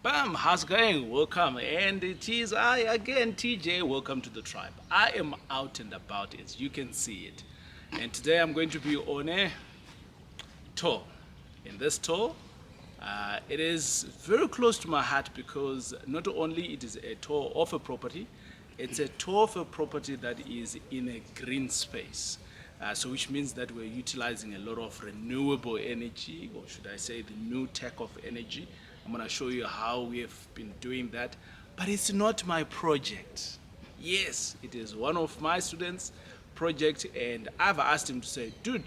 Bam, how's it going? Welcome. And it is I again, TJ. Welcome to the tribe. I am out and about, as you can see it. And today I'm going to be on a tour. In this tour, it is very close to my heart because not only it is a tour of a property, it's a tour of a property that is in a green space. So which means that we're utilizing a lot of renewable energy, or should I say the new tech of energy. I'm going to show you how we have been doing that. But it's not my project. Yes, it is one of my students' project, and I've asked him to say, dude,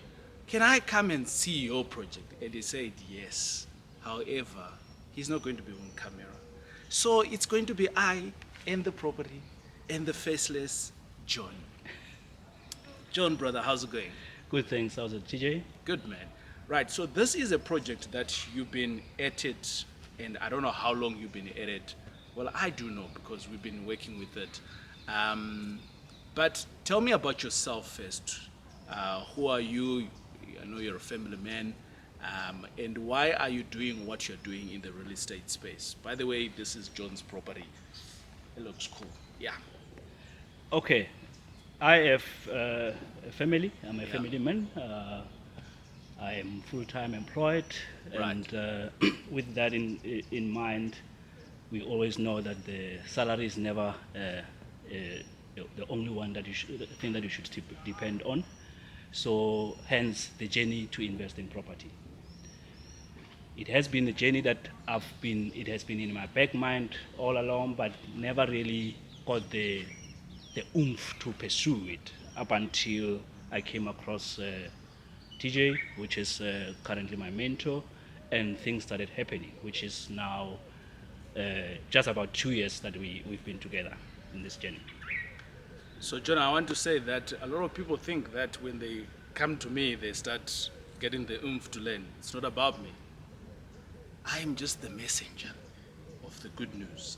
can I come and see your project? And he said yes. However, he's not going to be on camera. So it's going to be I and the property and the faceless John. John, brother, how's it going? Good things. How's it, TJ? Good, man. Right, so this is a project that you've been at it, and I don't know how long you've been at it. Well, I do know because we've been working with it. But tell me about yourself first. Who are you? I know you're a family man. And why are you doing what you're doing in the real estate space? By the way, this is John's property. It looks cool. Yeah. Okay. I have a family. I'm a Yeah. family man. I am full-time employed, Right. and with that in mind, we always know that the salary is never the only one that the thing that you should depend on. So, hence the journey to invest in property. It has been a journey that it has been in my back mind all along, but never really got the oomph to pursue it up until I came across TJ, which is currently my mentor, and things started happening, which is now just about 2 years that we've been together in this journey. So, John, I want to say that a lot of people think that when they come to me, they start getting the oomph to learn. It's not about me. I am just the messenger of the good news.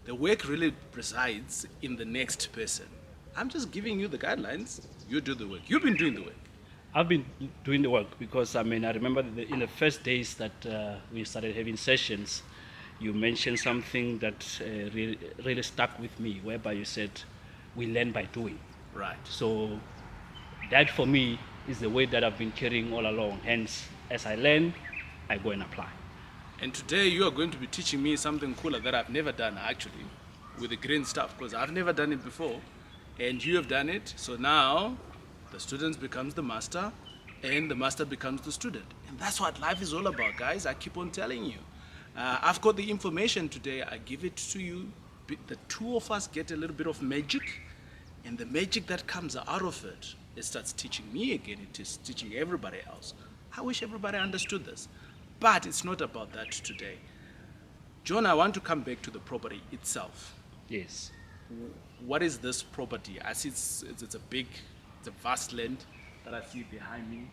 The work really resides in the next person. I'm just giving you the guidelines. You do the work. You've been doing the work. I've been doing the work because I remember in the first days that we started having sessions, you mentioned something that really stuck with me, whereby you said, we learn by doing. Right. So that for me is the way that I've been carrying all along. Hence, as I learn, I go and apply. And today you are going to be teaching me something cooler that I've never done actually with the green stuff because I've never done it before and you have done it. So now the student becomes the master and the master becomes the student. And that's what life is all about, guys. I keep on telling you. I've got the information today. I give it to you. The two of us get a little bit of magic, and the magic that comes out of it, it starts teaching me again. It is teaching everybody else. I wish everybody understood this. But it's not about that today. John, I want to come back to the property itself. Yes. What is this property? I see it's a vast land that I see behind me.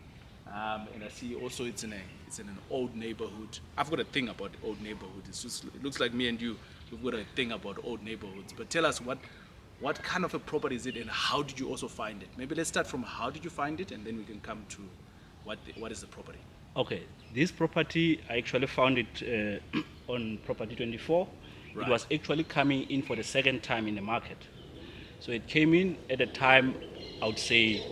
And I see also it's in an old neighborhood. I've got a thing about old neighborhood. It looks like me and you, we've got a thing about old neighborhoods. But tell us what kind of a property is it and how did you also find it? Maybe let's start from how did you find it and then we can come to what is the property. Okay, this property, I actually found it on Property 24. Right. It was actually coming in for the second time in the market. So it came in at a time, I would say,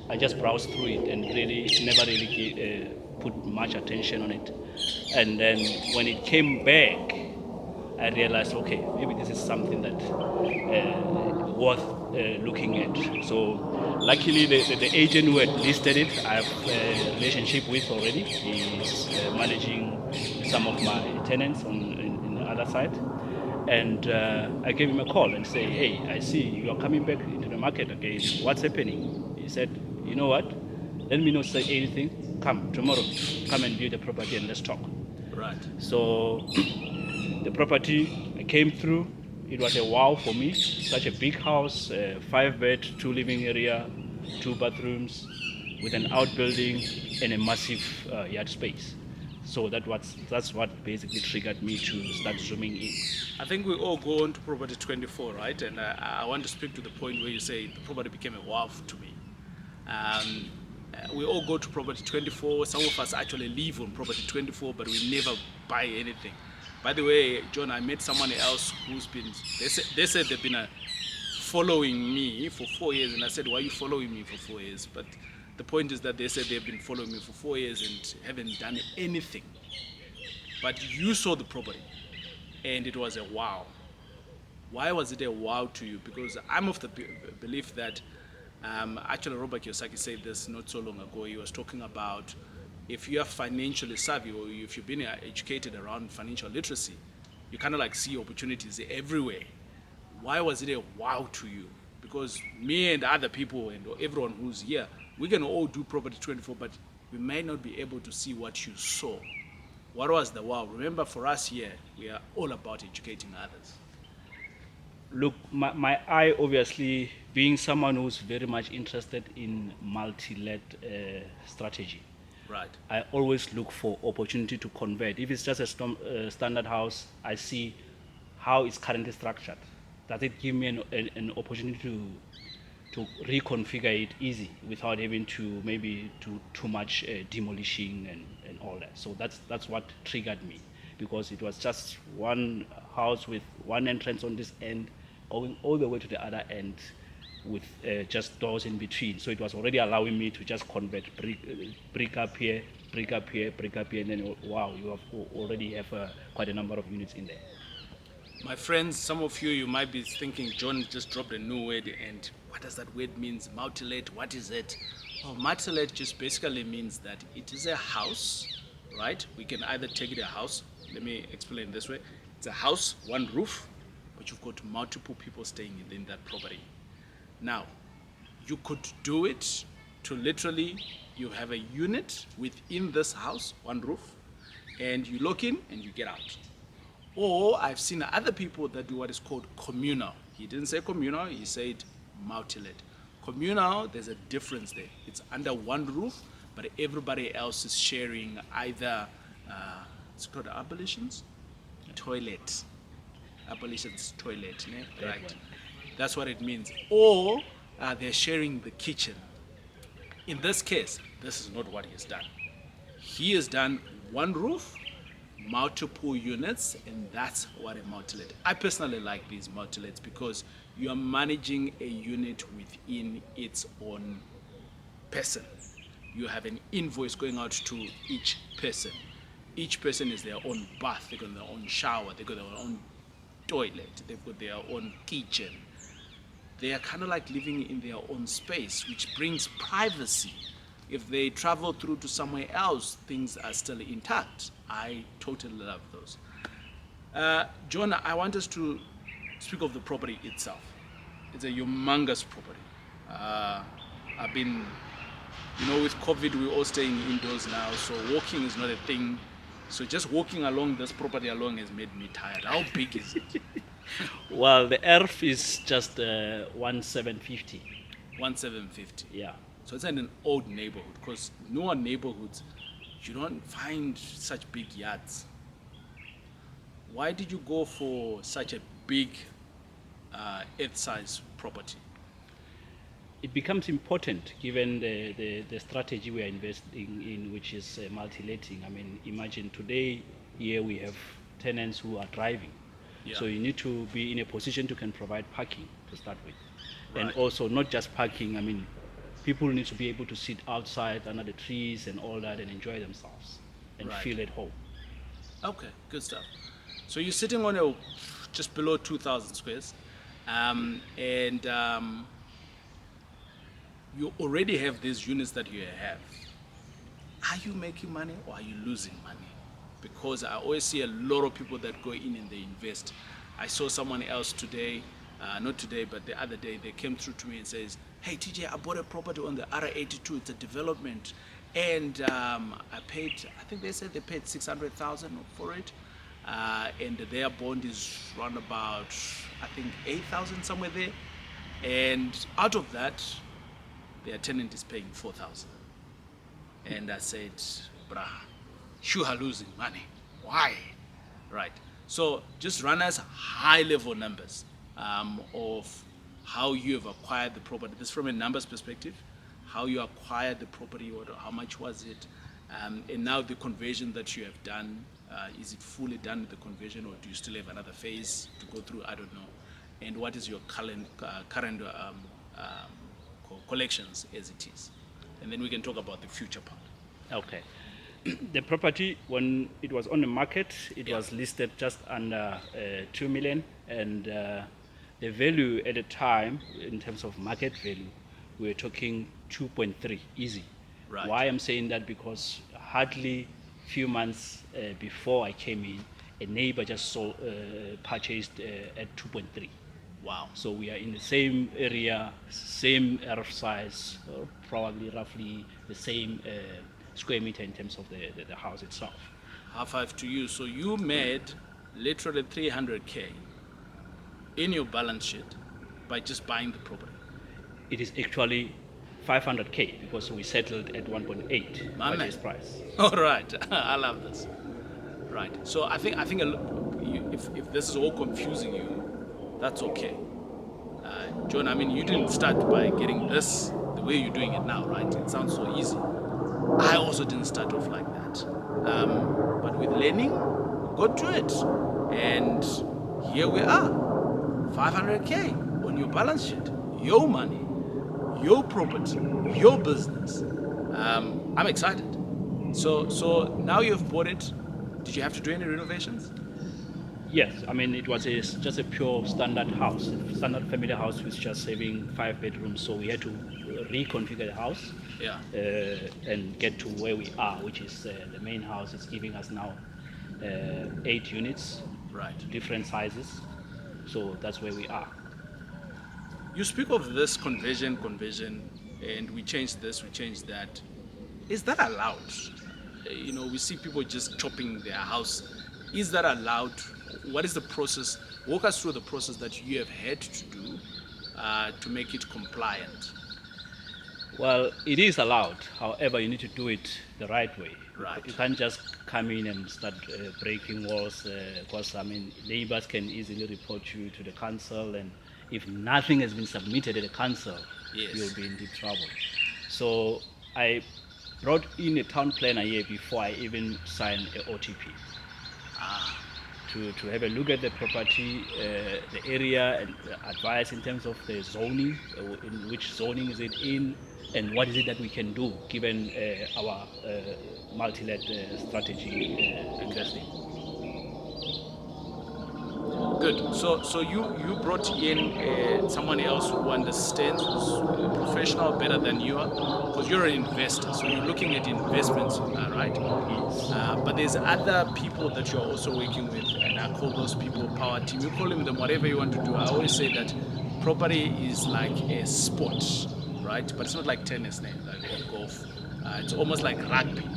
I just browsed through it and never really put much attention on it. And then when it came back, I realized, okay, maybe this is something that worth looking at. So luckily the agent who had listed it, I have a relationship with already. He's managing some of my tenants in the other side. And I gave him a call and say, hey, I see you are coming back into the market again. What's happening? He said, you know what? Let me not say anything. Come tomorrow, come and view the property and let's talk. Right. So the property I came through. It was a wow for me. Such a big house, 5-bed, 2 living area, 2 bathrooms, with an outbuilding and a massive yard space. So that's what basically triggered me to start zooming in. I think we all go on to property 24, right? And I want to speak to the point where you say the property became a wow to me. We all go to property 24. Some of us actually live on property 24, but we never buy anything. By the way, John, I met someone else who's been, they said they've been following me for 4 years, and I said, why are you following me for 4 years? But the point is that they said they've been following me for 4 years and haven't done anything. But you saw the property, and it was a wow. Why was it a wow to you? Because I'm of the belief that, actually Robert Kiyosaki said this not so long ago. He was talking about if you are financially savvy or if you've been educated around financial literacy, you kind of like see opportunities everywhere. Why was it a wow to you? Because me and other people and everyone who's here, we can all do Property 24, but we may not be able to see what you saw. What was the wow? Remember, for us here, we are all about educating others. Look, my eye, obviously, being someone who's very much interested in multi-let strategy, Right. I always look for opportunity to convert. If it's just a standard house, I see how it's currently structured. Does it give me an opportunity to reconfigure it easy without having to maybe do too much demolishing and all that? So that's what triggered me, because it was just one house with one entrance on this end, going all the way to the other end with just doors in between. So it was already allowing me to just convert brick up here, brick up here, brick up here, and then wow, you have already have quite a number of units in there. My friends, some of you might be thinking, John just dropped a new word, and what does that word mean? Multi-let, what is it? Oh, multi-let just basically means that it is a house, right? We can either take it a house. Let me explain this way. It's a house, one roof, but you've got multiple people staying in that property. Now, you could do it to literally, you have a unit within this house, one roof, and you lock in and you get out. Or I've seen other people that do what is called communal. He didn't say communal, he said multi-let. Communal, there's a difference there. It's under one roof, but everybody else is sharing either, it's called abolitions? Toilet. Abolitions, toilet, né? Right. That's what it means. Or they're sharing the kitchen. In this case, this is not what he has done. He has done one roof, multiple units, and that's what a multi-let. I personally like these multi-lets because you are managing a unit within its own person. You have an invoice going out to each person. Each person is their own bath, they've got their own shower, they've got their own toilet, they've got their own kitchen. They are kind of like living in their own space, which brings privacy. If they travel through to somewhere else, things are still intact. I totally love those. John, I want us to speak of the property itself. It's a humongous property. I've been, with COVID, we're all staying indoors now, so walking is not a thing. So just walking along this property alone has made me tired. How big is it? Well, the earth is just 1,750. 1,750. Yeah. So it's in an old neighborhood, because newer neighborhoods, you don't find such big yards. Why did you go for such a big earth-size property? It becomes important given the strategy we are investing in, which is multi-letting. I mean, imagine today here we have tenants who are driving. Yeah. So you need to be in a position to can provide parking to start with. Right. And also not just parking, I mean, people need to be able to sit outside under the trees and all that and enjoy themselves and Right. feel at home. Okay, good stuff. So you're sitting on just below 2,000 squares, and you already have these units that you have. Are you making money or are you losing money? Because I always see a lot of people that go in and they invest. I saw someone else today, not today, but the other day, they came through to me and says, hey TJ, I bought a property on the R82, it's a development. And I think they said they paid 600,000 for it. And their bond is around about, I think 8,000, somewhere there. And out of that, their tenant is paying 4,000. And I said, brah, you are losing money. Why? Right. So just run us high level numbers of how you have acquired the property. This is from a numbers perspective, how you acquired the property, or how much was it, and now the conversion that you have done, Is it fully done with the conversion, or do you still have another phase to go through? I don't know. And what is your current collections as it is? And then we can talk about the future part. Okay. The property, when it was on the market, it Yeah. was listed just under 2 million, and the value at the time, in terms of market value, we were talking 2.3 easy. Right. Why I'm saying that? Because hardly few months before I came in, a neighbor just purchased at 2.3. Wow. So we are in the same area, same earth size, probably roughly the same square meter in terms of the house itself. High five to you. So you made literally 300K in your balance sheet by just buying the property. It is actually 500K because we settled at 1.8 My man. purchase price. All right. I love this. Right. So I think if this is all confusing you, that's okay. John, I mean, you didn't start by getting this the way you're doing it now, right? It sounds so easy. I also didn't start off like that. But with learning, got to it. And here we are. 500K on your balance sheet. Your money, your property, your business. I'm excited. So now you've bought it. Did you have to do any renovations? Yes, I mean it was just a pure standard house, standard family house with just having 5 bedrooms. So we had to reconfigure the house Yeah. and get to where we are, which is the main house. It's giving us now 8 units, Right. different sizes. So that's where we are. You speak of this conversion, and we changed this, we changed that. Is that allowed? We see people just chopping their house. Is that allowed? What is the process? Walk us through the process that you have had to do to make it compliant. Well, it is allowed. However, you need to do it the right way. Right. You can't just come in and start breaking walls because, I mean, neighbors can easily report you to the council, and if nothing has been submitted at the council, Yes. you'll be in deep trouble. So I brought in a town planner here before I even signed a OTP. To have a look at the property, the area, and advice in terms of the zoning, in which zoning is it in, and what is it that we can do given our multi-let strategy investing. Good. So you brought in someone else who understands, who's a professional better than you are, because you're an investor. So you're looking at investments, right? Yes. But there's other people that you're also working with, and I call those people power team. You call them whatever you want to do. I always say that property is like a sport, right? But it's not like tennis, like golf. It's almost like rugby,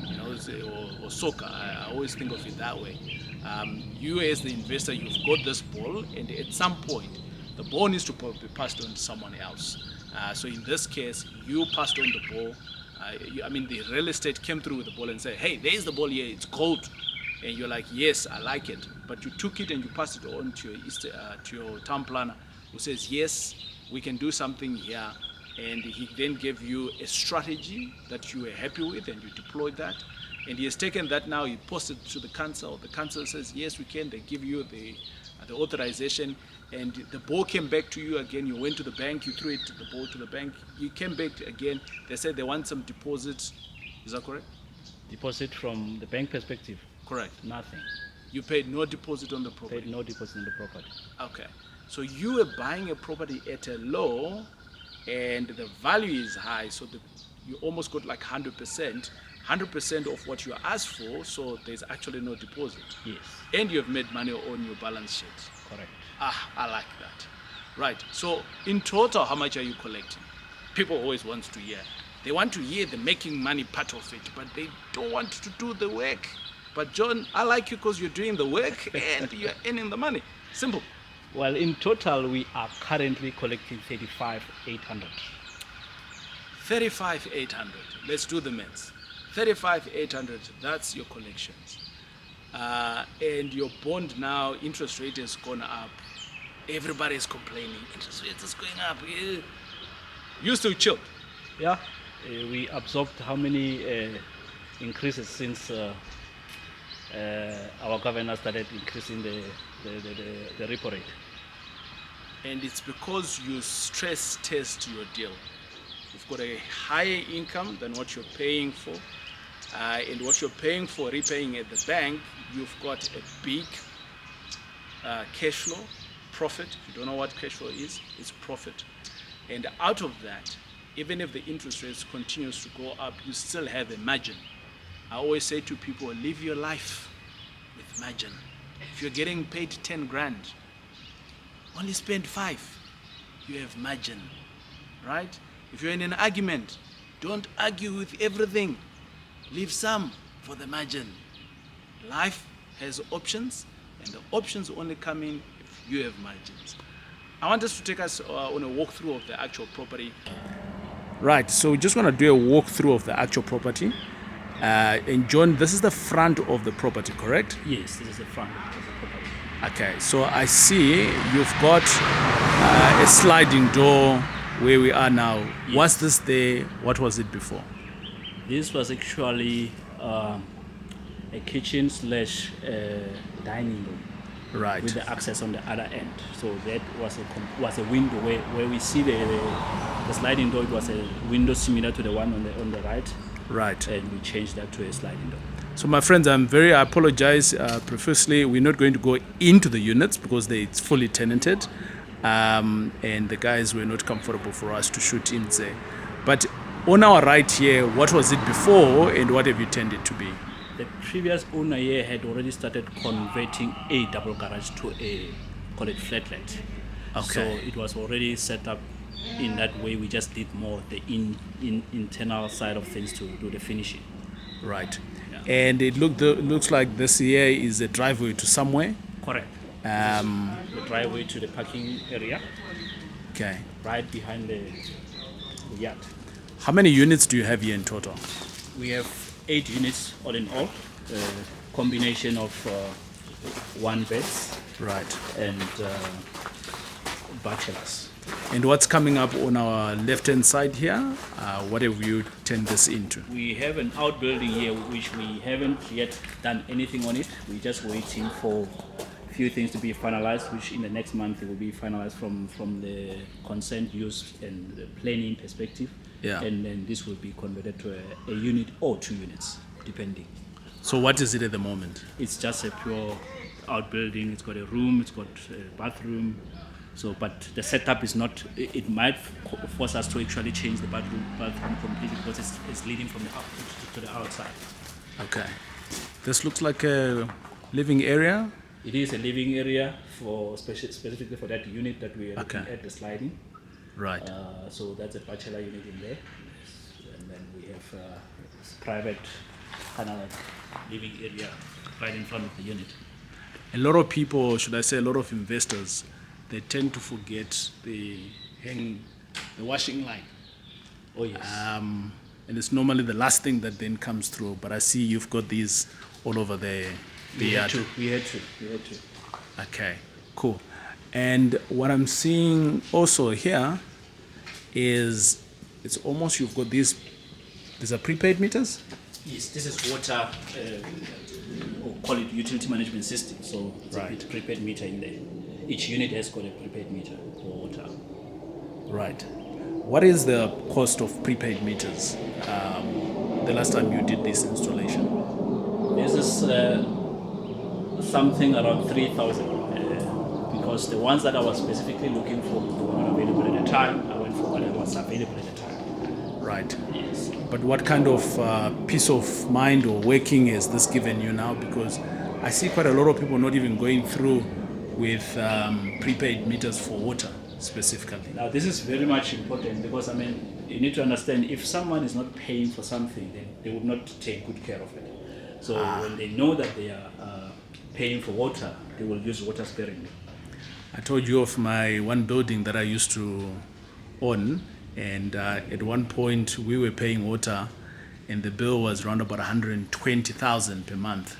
or soccer. I always think of it that way. You as the investor, you've got this ball, and at some point, the ball needs to be passed on to someone else. So in this case, you passed on the ball. The real estate came through with the ball and said, "Hey, there's the ball here. It's gold." And you're like, "Yes, I like it." But you took it and you passed it on to your town planner, who says, "Yes, we can do something here." And he then gave you a strategy that you were happy with, and you deployed that. And he has taken that now, he posted to the council. The council says, yes, we can. They give you the authorization. And the ball came back to you again. You went to the bank, you threw the ball to the bank. You came back again. They said they want some deposits. Is that correct? Deposit from the bank perspective? Correct. Nothing. You paid no deposit on the property? Paid no deposit on the property. Okay. So you were buying a property at a low, and the value is high. So you almost got like 100%. 100% of what you asked for, so there's actually no deposit. Yes. And you have made money on your balance sheet. Correct. I like that. Right. So in total, how much are you collecting? People always want to hear. They want to hear the making money part of it, but they don't want to do the work. But John, I like you because you're doing the work and you're earning the money. Simple. Well, in total, we are currently collecting 35,800. 35,800. Let's do the maths. 35,800, that's your collections. And your bond now, interest rate has gone up. Everybody is complaining. Interest rate is going up. You still chilled. Yeah, we absorbed how many increases since our governor started increasing the repo rate. And it's because you stress test your deal. You've got a higher income than what you're paying for, and what you're paying for repaying at the bank, you've got a big cash flow, profit. If you don't know what cash flow is, it's profit. And out of that, even if the interest rates continues to go up, you still have a margin. I always say to people, live your life with margin. If you're getting paid 10 grand, only spend 5. You have margin, right? If you're in an argument, don't argue with everything. Leave some for the margin. Life has options, and the options only come in if you have margins. I want us to take us on a walkthrough of the actual property. Right, so we're just going to do a walkthrough of the actual property. And John, this is the front of the property, correct? Yes, this is the front of the property. Okay, so I see you've got a sliding door where we are now. Yes. Was this there? What was it before? This was actually a kitchen slash dining room. Right. With the access on the other end. So that was a window where we see the sliding door. It was a window similar to the one on the right. Right. And we changed that to a sliding door. So my friends, I apologize profusely. We're not going to go into the units because it's fully tenanted. And the guys were not comfortable for us to shoot in there. But on our right here, what was it before and what have you turned it to be? The previous owner here had already started converting a double garage to a, call it flatlet. Okay. So it was already set up in that way. We just did more the internal side of things to do the finishing. Right. Yeah. And it looks like this here is a driveway to somewhere. Correct. The driveway to the parking area. Okay. Right behind the yard. How many units do you have here in total? We have 8 units all in all. Combination of 1 beds. Right. And bachelors. And what's coming up on our left-hand side here? What have you turned this into? We have an outbuilding here which we haven't yet done anything on it. We're just waiting for a few things to be finalized, which in the next month it will be finalized from the consent use and the planning perspective. Yeah. And then this will be converted to a unit or 2 units, depending. So what is it at the moment? It's just a pure outbuilding. It's got a room, it's got a bathroom. So, but the setup is not. It might force us to actually change the bathroom completely because it's leading from the out to the outside. Okay. This looks like a living area. It is a living area for specifically for that unit that we are looking at, the sliding. Right. So that's a bachelor unit in there, and then we have private kind of like living area right in front of the unit. A lot of people, should I say, a lot of investors, they tend to forget the washing line. Oh yes. And it's normally the last thing that then comes through. But I see you've got these all over the yard. We had to. Okay, cool. And what I'm seeing also here is it's almost you've got these are prepaid meters? Yes, this is water, or call it utility management system. So it's Right. a prepaid meter in there. Each unit has got a prepaid meter for water. Right. What is the cost of prepaid meters the last time you did this installation? This is something around 3,000 because the ones that I was specifically looking for were not available at the time. I went for whatever was available at the time. Right. Yes. But what kind of peace of mind or working has this given you now? Because I see quite a lot of people not even going through with prepaid meters for water specifically. Now this is very much important because you need to understand if someone is not paying for something, then they would not take good care of it. So when they know that they are paying for water, they will use water sparingly. I told you of my one building that I used to own, and at one point we were paying water and the bill was around about 120,000 per month.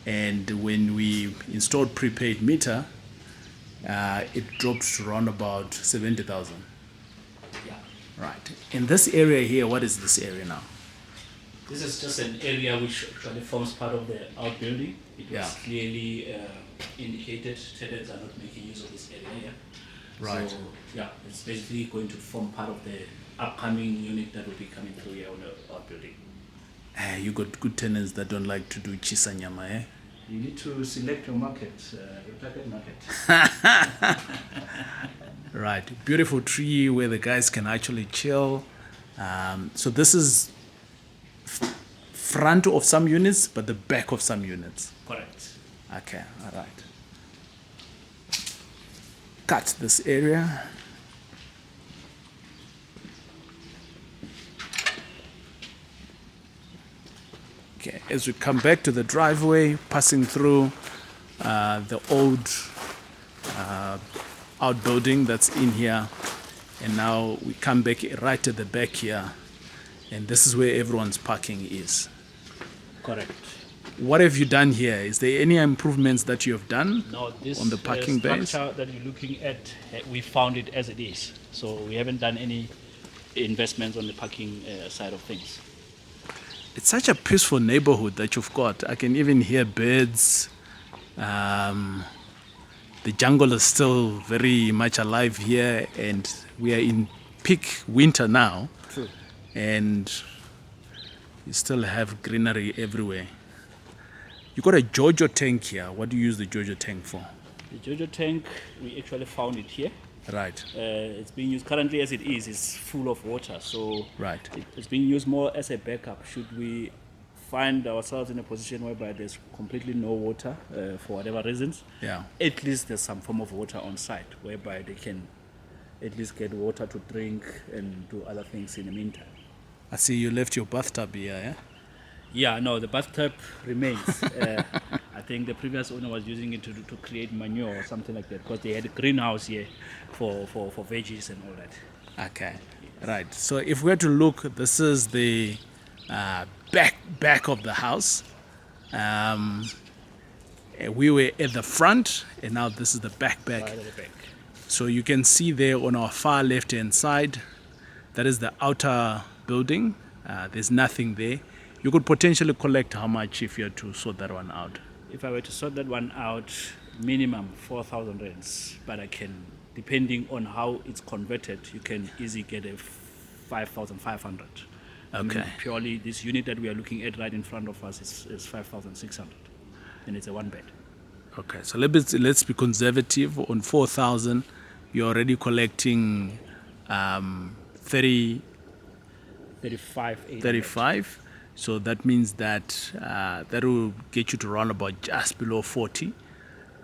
And when we installed prepaid meter, it dropped to around about 70,000. Yeah. Right. In this area here, what is this area now? This is just an area which actually forms part of the outbuilding. It was Yeah. clearly indicated tenants are not making use of this area here. Right. So yeah, it's basically going to form part of the upcoming unit that will be coming through here on the outbuilding. You got good tenants that don't like to do chisanyama, eh? You need to select your market, your target market. Right. Beautiful tree where the guys can actually chill. So this is front of some units, but the back of some units. Correct. Okay, all right. Cut this area. Okay, as we come back to the driveway, passing through the old outbuilding that's in here, and now we come back right at the back here, and this is where everyone's parking is. Correct. What have you done here? Is there any improvements that you have done Now this on the parking bays? structure that you're looking at, we found it as it is. So we haven't done any investments on the parking side of things. It's such a peaceful neighborhood that you've got. I can even hear birds. The jungle is still very much alive here, and we are in peak winter now. True. And you still have greenery everywhere. You got a Jojo tank here. What do you use the Jojo tank for? The Jojo tank, we actually found it here. Right, It's being used currently as it is. It's full of water, so right. it's being used more as a backup. Should we find ourselves in a position whereby there's completely no water for whatever reasons, Yeah. at least there's some form of water on site whereby they can at least get water to drink and do other things in the meantime. I see you left your bathtub here, yeah? Yeah, no, the bathtub remains. I think the previous owner was using it to create manure or something like that, because they had a greenhouse here for veggies and all that. Okay, right. So if we were to look, this is the back of the house. We were at the front, and now this is the back. Right at the back. So you can see there on our far left-hand side, that is the outer building. There's nothing there. You could potentially collect how much if you had to sort that one out? If I were to sort that one out, minimum 4,000 rands, but I can, depending on how it's converted, you can easily get a 5,500. I mean, Okay. purely this unit that we are looking at right in front of us is 5,600, and it's a one bed. Okay, so let's be conservative. On 4,000, you're already collecting 30, 35,800. 35. So that means that that will get you to around about just below 40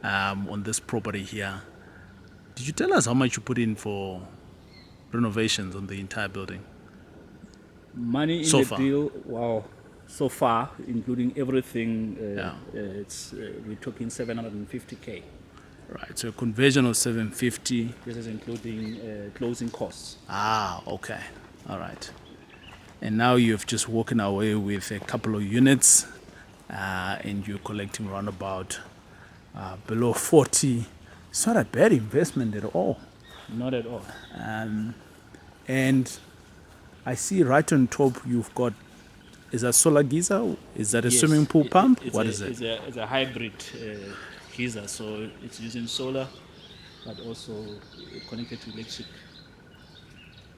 on this property here. Did you tell us how much you put in for renovations on the entire building? Money in So the far. deal, wow, so far, including everything, Yeah. we're talking 750K. Right, so a conversion of 750. This is including closing costs. Okay, all right. And now you've just walking away with a couple of units, and you're collecting around about below 40. It's not a bad investment at all. Not at all. And I see right on top you've got, is that solar geyser? Is that a Yes, swimming pool pump? It's What a, is it? It's a hybrid geyser, so it's using solar, but also connected to electric.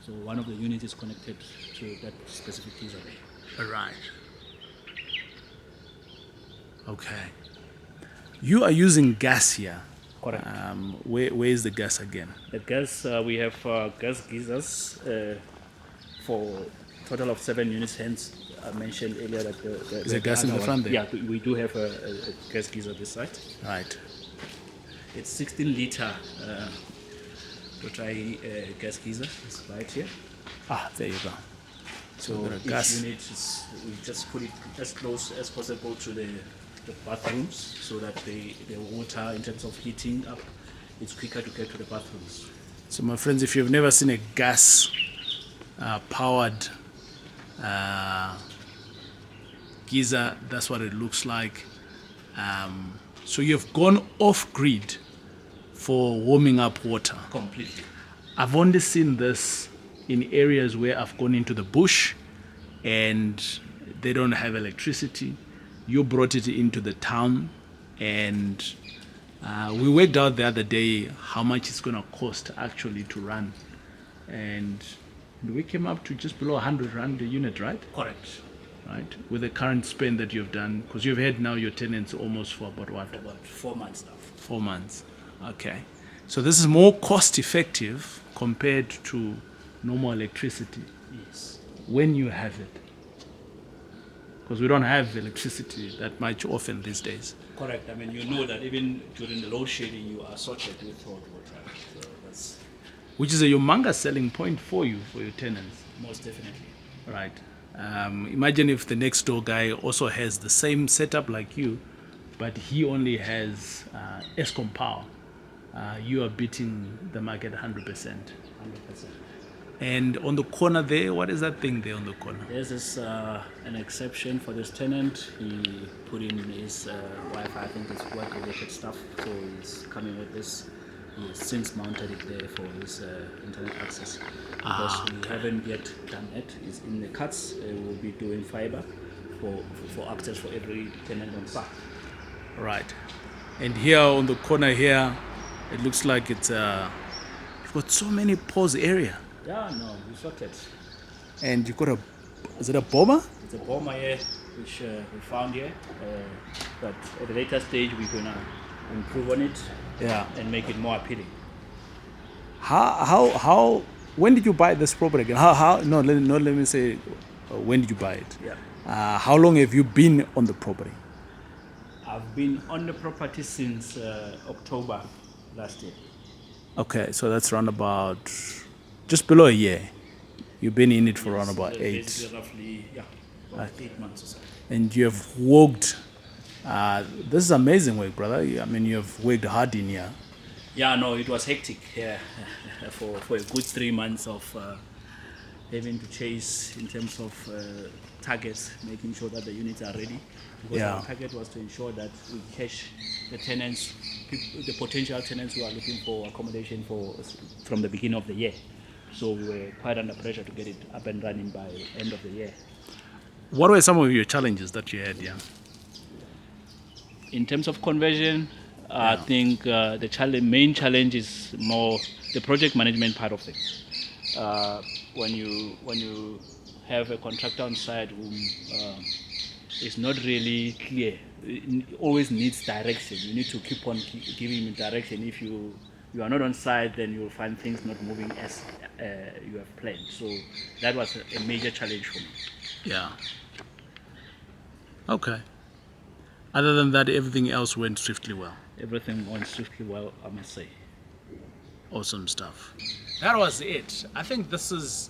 So one of the units is connected to that specific geyser. Right. Okay. You are using gas here. Correct. Where is the gas again? The gas, we have gas geysers for total of 7 units. Hence, I mentioned earlier that Is there gas in the other front one- there? Yeah, we do have a gas geyser this side. Right. It's 16 liter Taurai gas geyser. It's right here. There you go. So the each gas. unit is, we just put it as close as possible to the bathrooms, so that the water in terms of heating up, it's quicker to get to the bathrooms. So my friends, if you've never seen a gas powered geyser, that's what it looks like. So you've gone off grid for warming up water. Completely. I've only seen this in areas where I've gone into the bush and they don't have electricity. You brought it into the town, and we worked out the other day how much it's going to cost actually to run, and we came up to just below 100 rand a unit, right? Correct. Right, with the current spend that you've done, because you've had now your tenants almost for about what? For about 4 months now. 4 months. Okay, so this is more cost effective compared to normal electricity Yes. when you have it, because we don't have electricity that much often these days. Correct. I mean, you know that even during the load shedding, you are sorted with hot water. So that's Which is a humongous selling point for you, for your tenants. most definitely. Right. Imagine if the next door guy also has the same setup like you, but he only has Eskom power. You are beating the market 100%. 100%. And on the corner there, what is that thing there on the corner? There's this an exception for this tenant. He put in his Wi-Fi. I think it's work-related stuff. So he's coming with this. He has since mounted it there for his internet access. Because we haven't yet done that. It's in the cuts. We'll be doing fiber for access for every tenant on site. Right. And here on the corner here, it looks like it's you've got so many pause area. Yeah, no, we sorted. And you've got is it a bomber? It's a bomber here, which we found here. But at a later stage, we're going to improve on it. Yeah. And make it more appealing. How when did you buy this property again? Let me say when did you buy it? Yeah. How long have you been on the property? I've been on the property since October last year. Okay, so that's around about just below a year. You've been in it for around about Basically roughly, about 8 months or so. and you have worked. This is amazing work, brother. I mean, you have worked hard in here. Yeah, no, it was hectic for a good 3 months of having to chase in terms of targets, making sure that the units are ready. Because Yeah. our target was to ensure that we cash the tenants, the potential tenants who are looking for accommodation from the beginning of the year. So we were quite under pressure to get it up and running by end of the year. What were some of your challenges that you had? Yeah. In terms of conversion, I think the main challenge is more the project management part of things. When you have a contractor on site who is not really clear, it always needs direction. You need to keep on giving him direction. If you are not on site, then you will find things not moving as you have planned. So that was a major challenge for me. Yeah. Okay. Other than that, everything else went swiftly well. Everything went swiftly well, I must say. Awesome stuff. That was it. I think this is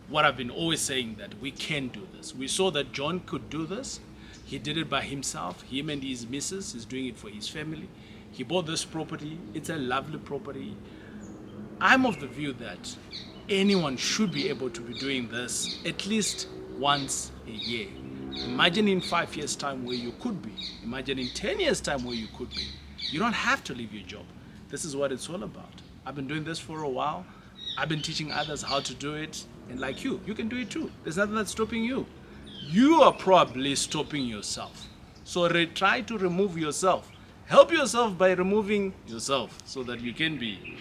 what I've been always saying, that we can do this. We saw that John could do this. He did it by himself. Him and his missus is doing it for his family. He bought this property. It's a lovely property. I'm of the view that anyone should be able to be doing this at least once a year. Imagine in 5 years' time where you could be. Imagine in 10 years' time where you could be. You don't have to leave your job. This is what it's all about. I've been doing this for a while. I've been teaching others how to do it. And like you can do it too. There's nothing that's stopping you. You are probably stopping yourself. So try to remove yourself. Help yourself by removing yourself so that you can be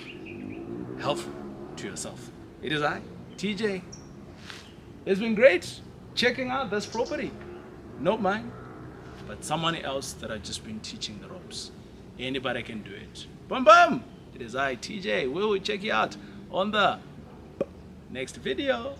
helpful to yourself. It is I, TJ. It's been great checking out this property. Not mine, but someone else that I've just been teaching the ropes. Anybody can do it. Boom, boom. It is I, TJ. We will check you out on the next video.